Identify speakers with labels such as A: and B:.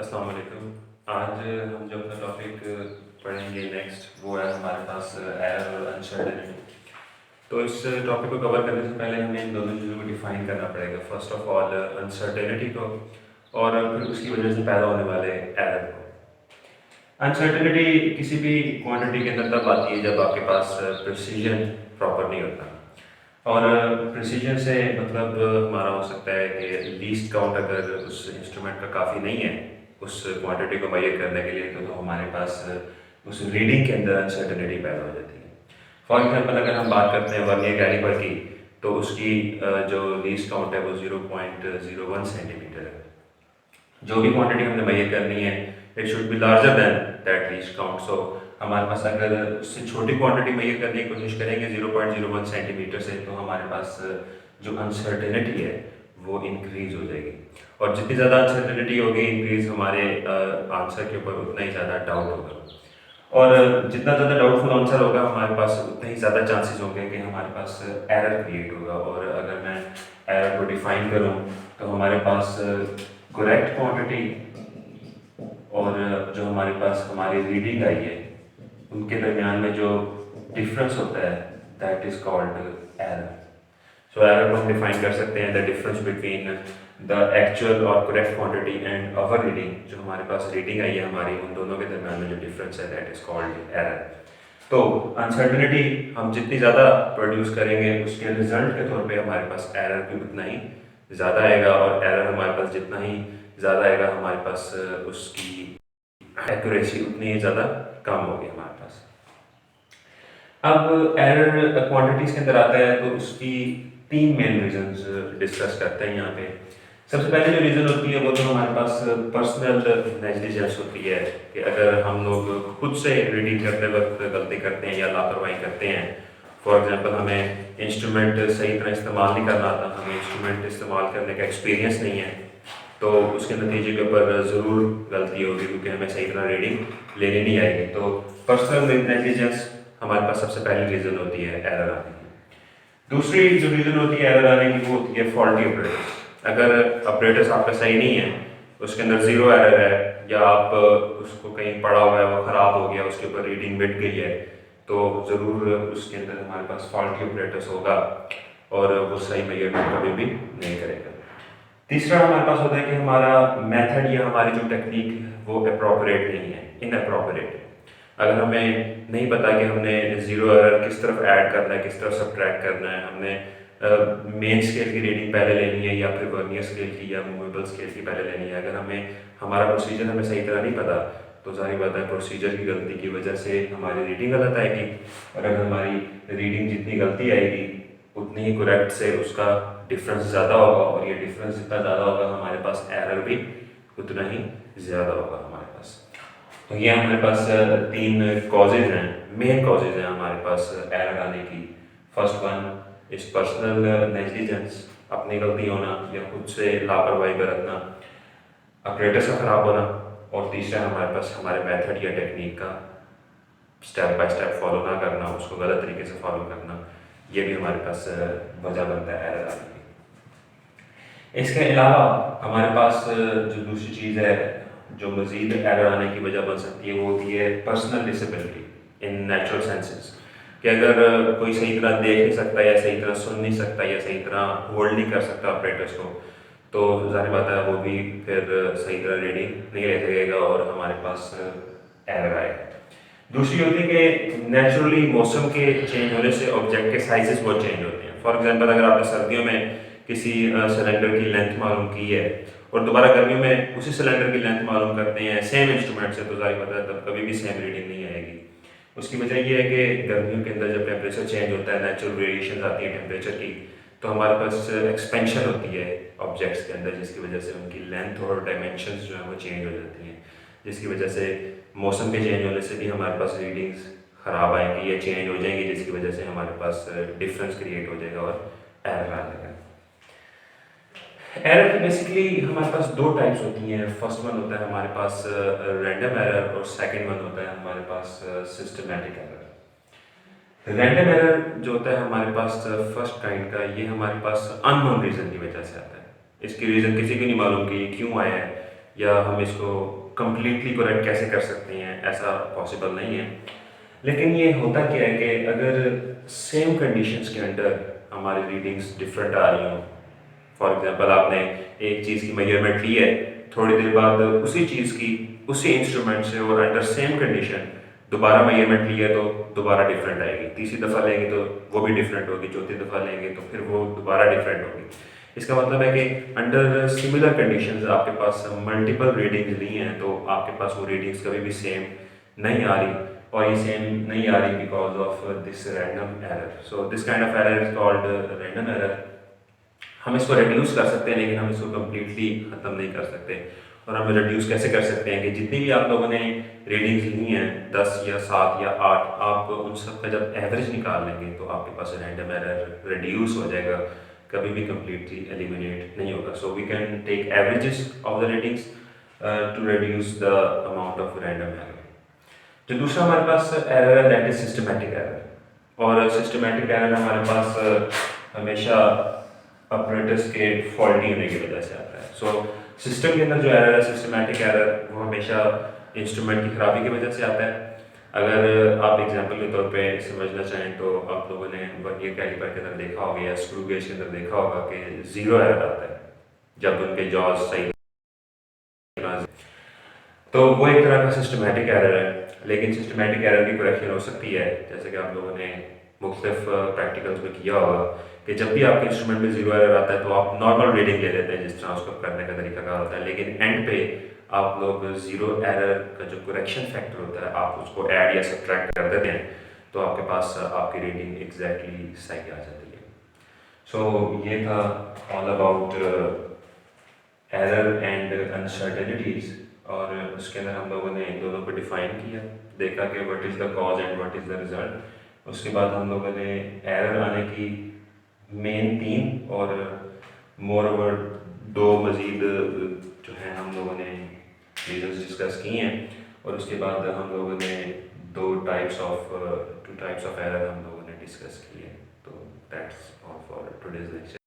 A: अस्सलाम वालेकुम। आज हम जो अपना टॉपिक पढ़ेंगे नेक्स्ट वो है हमारे पास एरर और अनसर्टेनिटी। तो इस टॉपिक को कवर करने से पहले हमें इन दोनों चीज़ों को डिफाइन करना पड़ेगा। फर्स्ट ऑफ ऑल अनसर्टेनिटी को और फिर उसकी वजह से पैदा होने वाले एरर को। अनसर्टेनिटी किसी भी क्वांटिटी के अंदर तब आती है जब आपके पास प्रिसीजन प्रॉपर नहीं होता। और प्रिसीजन से मतलब हमारा हो सकता है कि लीस्ट काउंट अगर उस इंस्ट्रूमेंट का काफ़ी नहीं है उस क्वांटिटी को मेजर करने के लिए, तो हमारे पास उस रीडिंग के अंदर अनसर्टेनिटी पैदा हो जाती है। फॉर एग्जांपल अगर हम बात करते हैं वर्नियर कैलिपर की, तो उसकी जो लीस्ट काउंट है वो 0.01 सेंटीमीटर है। जो भी क्वांटिटी हमने मेजर करनी है it should be larger than that least count. So हमारे पास अगर उससे छोटी क्वांटिटी मेजर करने की कोशिश करेंगे 0.01 सेंटीमीटर से, तो हमारे पास जो अनसर्टेनिटी है वो इंक्रीज हो जाएगी। और जितनी ज़्यादा अनसर्टेनिटी होगी इंक्रीज, हमारे आंसर के ऊपर उतना ही ज़्यादा डाउट होगा। और जितना ज़्यादा डाउटफुल आंसर होगा हमारे पास उतने ही ज़्यादा चांसेस होंगे कि हमारे पास एरर क्रिएट होगा। और अगर मैं एरर को डिफाइन करूँ तो हमारे पास करेक्ट क्वांटिटी और जो हमारे पास हमारी रीडिंग आई है उनके दरमियान में जो डिफरेंस होता है that is called error. So error को हम डिफाइन कर सकते हैं the difference between the actual और correct quantity and our reading. जो हमारे पास रीडिंग आई है हमारी, उन दोनों के दरमियान में जो डिफरेंस है दैट इज कॉल्ड एरर। तो अनसर्टेनिटी हम जितनी ज़्यादा प्रोड्यूस करेंगे उसके रिजल्ट के तौर पे हमारे पास एरर भी उतना ही ज़्यादा आएगा। और एरर हमारे पास जितना ही ज़्यादा आएगा हमारे पास उसकी एक्यूरेसी उतनी ही ज़्यादा कम होगी हमारे पास। अब एरर क्वांटिटीज़ के अंदर आता है तो उसकी तीन मेन रीजंस डिस्कस करते हैं यहाँ पे। सबसे पहले जो रीज़न होती है वो तो हमारे पास पर्सनल नेग्लिजेंस होती है कि अगर हम लोग खुद से रीडिंग करते वक्त गलती करते हैं या लापरवाही करते हैं। फॉर एग्जांपल हमें इंस्ट्रूमेंट सही तरह इस्तेमाल नहीं करना आता, हमें इंस्ट्रूमेंट इस्तेमाल करने का एक्सपीरियंस नहीं है, तो उसके नतीजे के ऊपर ज़रूर गलती होगी क्योंकि हमें सही तरह रीडिंग लेनी नहीं आएगी। तो पर्सनल नेग्लिजेंस हमारे पास सबसे पहली रीज़न होती है एरर आने की। दूसरी जो रीज़न होती है एरर आने की वो होती है फॉल्टी ऑपरेटर्स। अगर ऑपरेटर्स आपका सही नहीं है, उसके अंदर ज़ीरो एरर है या आप उसको कहीं पड़ा हुआ है वो ख़राब हो गया, उसके ऊपर रीडिंग मिट गई है, तो ज़रूर उसके अंदर हमारे पास फॉल्टी ऑपरेटर्स होगा और वो सही मेजरमेंट कभी भी नहीं करेगा। तीसरा हमारे पास होता है कि हमारा मेथड या हमारी जो टेक्निक है वो अप्रोप्रिएट नहीं है, इनअप्रोप्रिएट है। अगर हमें नहीं पता कि हमने ज़ीरो एरर किस तरफ ऐड करना है, किस तरफ सब्ट्रैक्ट करना है, हमने मेन स्केल की रीडिंग पहले लेनी है या फिर वर्नियर स्केल की या मूवेबल स्केल की पहले लेनी है, अगर हमें हमारा प्रोसीजर हमें सही तरह नहीं पता, तो जाहिर बात है प्रोसीजर की गलती की वजह से हमारी रीडिंग गलत आएगी। और अगर हमारी रीडिंग जितनी गलती आएगी उतनी ही करेक्ट से उसका डिफरेंस ज़्यादा होगा, और ये डिफरेंस जितना ज़्यादा होगा हमारे पास एरर भी उतना ही ज़्यादा होगा हमारे पास। तो ये हमारे पास तीन कॉजेज हैं, मेन कॉजेज हैं हमारे पास एरर आने की। First one is personal negligence, अपनी गलती होना या खुद से लापरवाही बरतना, ऑपरेटर का खराब होना, और तीसरा हमारे पास हमारे मेथड या टेक्निक का स्टेप बाय स्टेप फॉलो ना करना, उसको गलत तरीके से फॉलो करना, ये भी हमारे पास वजह बनता है एरर आने की। इसके अलावा हमारे पास जो दूसरी चीज़ है जो मज़ीद एरर आने की वजह बन सकती है वो होती है personal disability in natural senses. कि अगर कोई सही तरह देख नहीं सकता या सही तरह सुन नहीं सकता या सही तरह होल्ड नहीं कर सकता ऑपरेटर्स को, तो जाहिर बात है वो भी फिर सही तरह रीडिंग नहीं ले सकेगा और हमारे पास एरर आएगा। दूसरी होती है कि नेचुरली मौसम के चेंज होने से ऑब्जेक्ट के साइजेस बहुत चेंज होते हैं। फॉर एग्जांपल अगर आपने सर्दियों में किसी सिलेंडर की लेंथ मालूम की है और दोबारा गर्मियों में उसी सिलेंडर की लेंथ मालूम करते हैं सेम इंस्ट्रूमेंट से, तो जाहिर बात है तब कभी भी सेम रीडिंग नहीं आएगी। उसकी वजह यह है कि गर्मियों के अंदर जब टेम्परेचर चेंज होता है, नेचुरल वेरिएशन आती है टेम्परेचर की, तो हमारे पास एक्सपेंशन होती है ऑब्जेक्ट्स के अंदर, जिसकी वजह से उनकी लेंथ और डायमेंशंस जो है वो चेंज हो जाती हैं, जिसकी वजह से मौसम के चेंज होने से भी हमारे पास रीडिंग्स ख़राब आएंगी या चेंज हो जाएंगी, जिसकी वजह से हमारे पास डिफरेंस क्रिएट हो जाएगा और एरर आ जाएगा। एरर की बेसिकली हमारे पास दो टाइप्स होती हैं। फर्स्ट वन होता है हमारे पास रैंडम एरर और सेकंड वन होता है हमारे पास सिस्टमैटिक एरर। रैंडम एरर जो होता है हमारे पास फर्स्ट काइंड का, ये हमारे पास अननोन रीज़न की वजह से आता है। इसकी रीज़न किसी को नहीं मालूम कि ये क्यों आया है, या हम इसको कम्प्लीटली करेक्ट कैसे कर सकते हैं, ऐसा पॉसिबल नहीं है। लेकिन ये होता क्या है कि अगर सेम कंडीशंस के अंडर हमारी रीडिंग्स डिफरेंट आ रही हों, फॉर एग्जांपल आपने एक चीज़ की मेजरमेंट ली है, थोड़ी देर बाद उसी चीज़ की उसी इंस्ट्रूमेंट से और अंडर सेम कंडीशन दोबारा मेजरमेंट ली है तो दोबारा डिफरेंट आएगी, तीसरी दफ़ा लेंगे तो वो भी डिफरेंट होगी, चौथी दफ़ा लेंगे तो फिर वो दोबारा डिफरेंट होगी। इसका मतलब है कि अंडर सिमिलर कंडीशंस आपके पास मल्टीपल रीडिंग्स ली हैं तो आपके पास वो रीडिंग्स कभी भी सेम नहीं आ रही, और ये सेम नहीं आ रही because of this random error. So this kind of error is called random error. हम इसको रिड्यूस कर सकते हैं लेकिन हम इसको कम्प्लीटली ख़त्म नहीं कर सकते। और हम रिड्यूस कैसे कर सकते हैं कि जितनी भी आप लोगों ने रीडिंग्स ली हैं 10 या 7 या 8, आप उन सब का जब एवरेज निकाल लेंगे तो आपके पास रैंडम एरर रिड्यूस हो जाएगा, कभी भी कम्प्लीटली एलिमिनेट नहीं होगा। So we can take averages of the readings to reduce the amount of random error. जो दूसरा हमारे पास एरर है दैट इज सिस्टमैटिक एरर। और सिस्टमैटिक एरर हमारे पास हमेशा ऑपरेटर्स के फॉल्टी होने की वजह से आता है। सो सिस्टम के अंदर जो एरर है सिस्टमैटिक एरर, वो हमेशा इंस्ट्रूमेंट की खराबी की वजह से आता है। अगर आप एग्जांपल के तौर पे समझना चाहें तो आप लोगों ने वर्नियर कैलिपर के अंदर देखा होगा या स्क्रू गेज के अंदर देखा होगा कि जीरो एरर आता है जब उनके जॉज सही। तो वो एक तरह का सिस्टमैटिक एरर है, लेकिन सिस्टमैटिक एरर की करेक्शन हो सकती है, जैसे कि आप लोगों ने मुख्तलिफ प्रैक्टिकल्स में किया होगा कि जब भी आपके इंस्ट्रूमेंट में जीरो एरर आता है तो आप नॉर्मल रीडिंग ले लेते हैं जिस तरह उसको करने का तरीका होता है, लेकिन एंड पे आप लोग जीरो एरर का जो करेक्शन फैक्टर होता है आप उसको ऐड या सब्ट्रैक्ट कर देते हैं तो आपके पास आपकी रीडिंग एग्जैक्टली सही आ जाती है। सो ये था all about error and uncertainties, और उसके अंदर हम लोगों ने इन दोनों को डिफाइन किया, देखा कि what is the cause and what is the result. उसके बाद हम लोगों ने एरर आने की मेन 3 और मोर ओवर 2 मज़ीद जो है हम लोगों ने रीजंस डिस्कस किए हैं, और उसके बाद हम लोगों ने 2 टाइप्स ऑफ एरर हम लोगों ने डिस्कस किए। तो that's all for today's lecture.